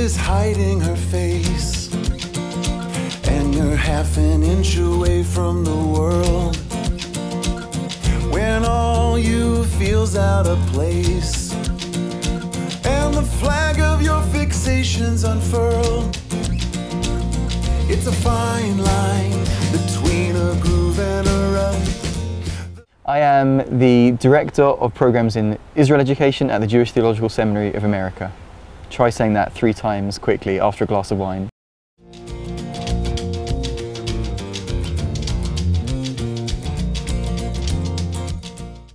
is hiding her face, and you're half an inch away from the world. When all you feel's out of place, and the flag of your fixation's unfurled. It's a fine line between a groove and a rut. I am the Director of Programs in Israel Education at the Jewish Theological Seminary of America. Try saying that 3 times quickly after a glass of wine.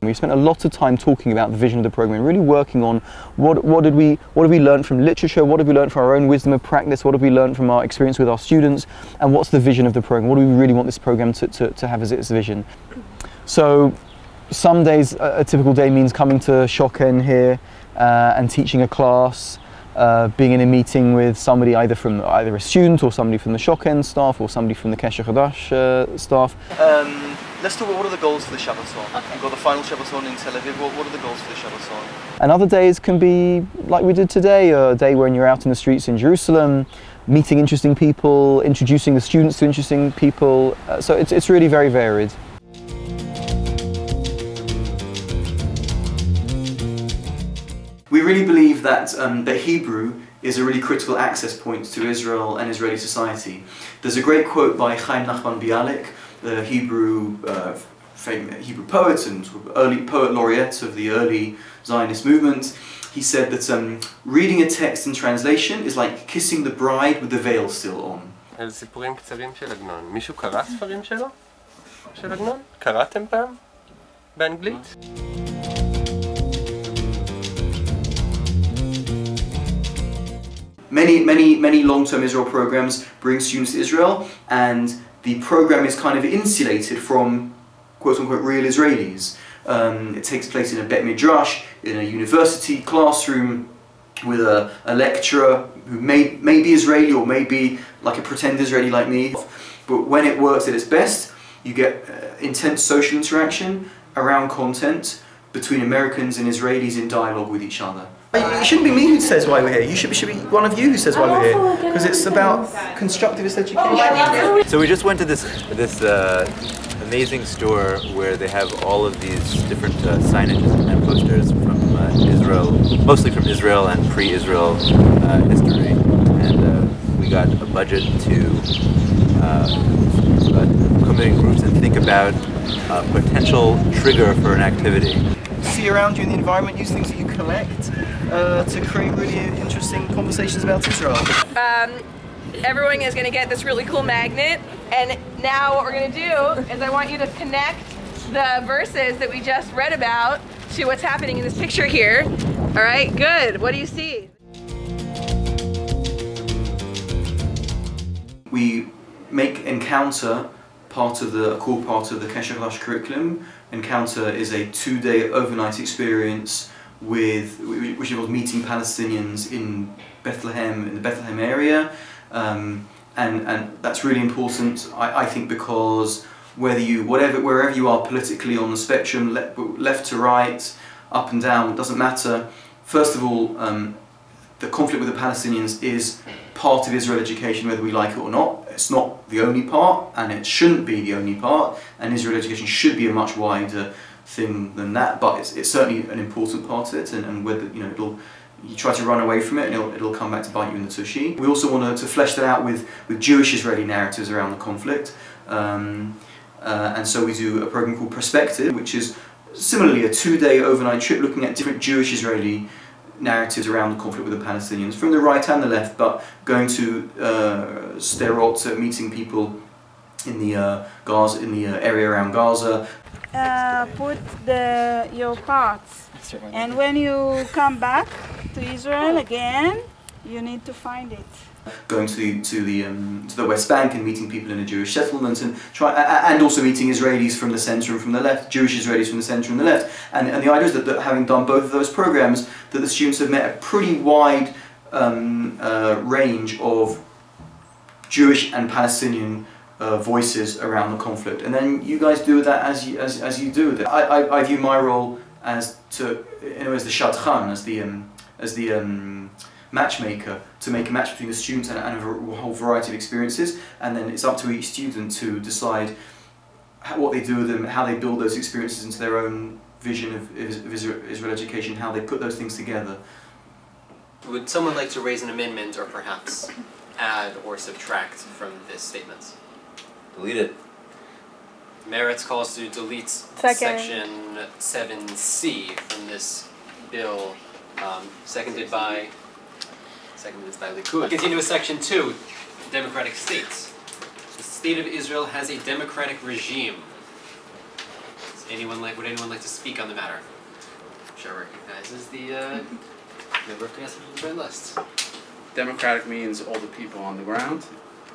We spent a lot of time talking about the vision of the program, really working on what did we learn from literature, what have we learned from our own wisdom of practice, what have we learned from our experience with our students, and what's the vision of the program, what do we really want this program to have as its vision. So some days, a typical day means coming to Shoken here and teaching a class, being in a meeting with somebody either a student or somebody from the Shoken staff or somebody from the Kesher HADASH staff. Let's talk about what are the goals for the Shabbaton. Okay. We've got the final Shabbaton in Tel Aviv. What are the goals for the Shabbaton? And other days can be like we did today, a day when you're out in the streets in Jerusalem, meeting interesting people, introducing the students to interesting people. So it's really very varied. We really believe that the Hebrew is a really critical access point to Israel and Israeli society. There's a great quote by Chaim Nachman Bialik, the Hebrew poet and sort of early poet laureate of the early Zionist movement. He said that reading a text in translation is like kissing the bride with the veil still on. אלה סיפורים קצרים של עגנון. מישהו קרא ספרים שלו? של עגנון? קראתם פעם? באנגלית? Many long-term Israel programs bring students to Israel, and the program is kind of insulated from quote-unquote real Israelis. It takes place in a Bet Midrash, in a university classroom, with a lecturer who may be Israeli or may be like a pretend Israeli like me. But when it works at its best, you get intense social interaction around content between Americans and Israelis in dialogue with each other. It shouldn't be me who says why we're here. You should be one of you who says why we're here, because it's about constructivist education. So we just went to this amazing store where they have all of these different signages and posters from Israel, mostly from Israel and pre-Israel history, and we got a budget to come in groups and think about a potential trigger for an activity. See around you in the environment, use things that you collect to create really interesting conversations about Israel. Everyone is going to get this really cool magnet, and now what we're going to do is I want you to connect the verses that we just read about to what's happening in this picture here. All right, good. What do you see? We make Encounter a core part of the Kesher curriculum. Encounter is a 2-day overnight experience which involves meeting Palestinians in Bethlehem, in the Bethlehem area, and that's really important, I think, because wherever you are politically on the spectrum, left to right, up and down, it doesn't matter. First of all, the conflict with the Palestinians is part of Israel education, whether we like it or not. It's not the only part, and it shouldn't be the only part, and Israel education should be a much wider thing than that, but it's certainly an important part of it, and whether you try to run away from it and it'll come back to bite you in the tushy. We also want to flesh that out with Jewish Israeli narratives around the conflict, and so we do a program called Perspective, which is similarly a 2-day overnight trip looking at different Jewish Israeli narratives around the conflict with the Palestinians, from the right and the left, but going to Sderot, meeting people in the Gaza, in the area around Gaza. Put your parts, and when you come back to Israel again, you need to find it. Going to the West Bank and meeting people in a Jewish settlement, and also meeting Israelis from the centre and from the left, Jewish Israelis from the centre and the left. And the idea is that having done both of those programs, that the students have met a pretty wide range of Jewish and Palestinian voices around the conflict. And then you guys do with that as you do with it. I view my role as the shadchan, as the matchmaker to make a match between the students and a whole variety of experiences, and then it's up to each student to decide what they do with them, how they build those experiences into their own vision of Israel education, how they put those things together. Would someone like to raise an amendment or perhaps add or subtract from this statement? Delete it. Meretz calls to delete section 7C from this bill, seconded by Likud. Continue with section 2, democratic states. The state of Israel has a democratic regime. Would anyone like to speak on the matter? Sure recognizes the member of Kesher on the red list. Democratic means all the people on the ground.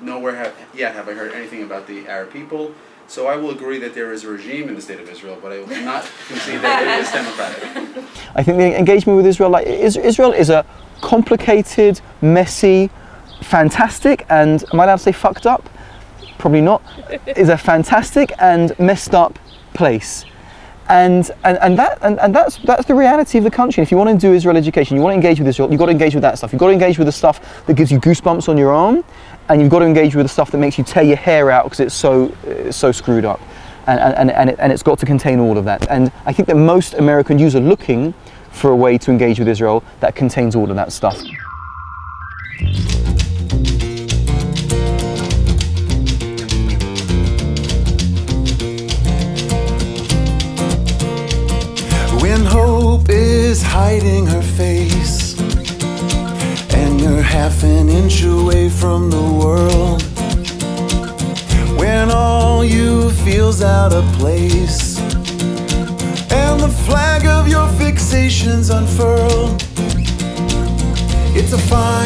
Nowhere yet have I heard anything about the Arab people. So I will agree that there is a regime in the state of Israel, but I will not concede that it is democratic. I think the engagement with Israel, Israel is a complicated, messy, fantastic, and am I allowed to say fucked up? Probably not. Is a fantastic and messed up place. And that's the reality of the country. And if you want to do Israel education, you want to engage with Israel, you've got to engage with that stuff. You've got to engage with the stuff that gives you goosebumps on your arm, and you've got to engage with the stuff that makes you tear your hair out because it's so screwed up. And it's got to contain all of that. And I think that most American youths are looking for a way to engage with Israel that contains all of that stuff. When hope is hiding her face and you're half an inch away from the world, when all you feel's out of place and the flag of your fixation's unfurled, it's a fine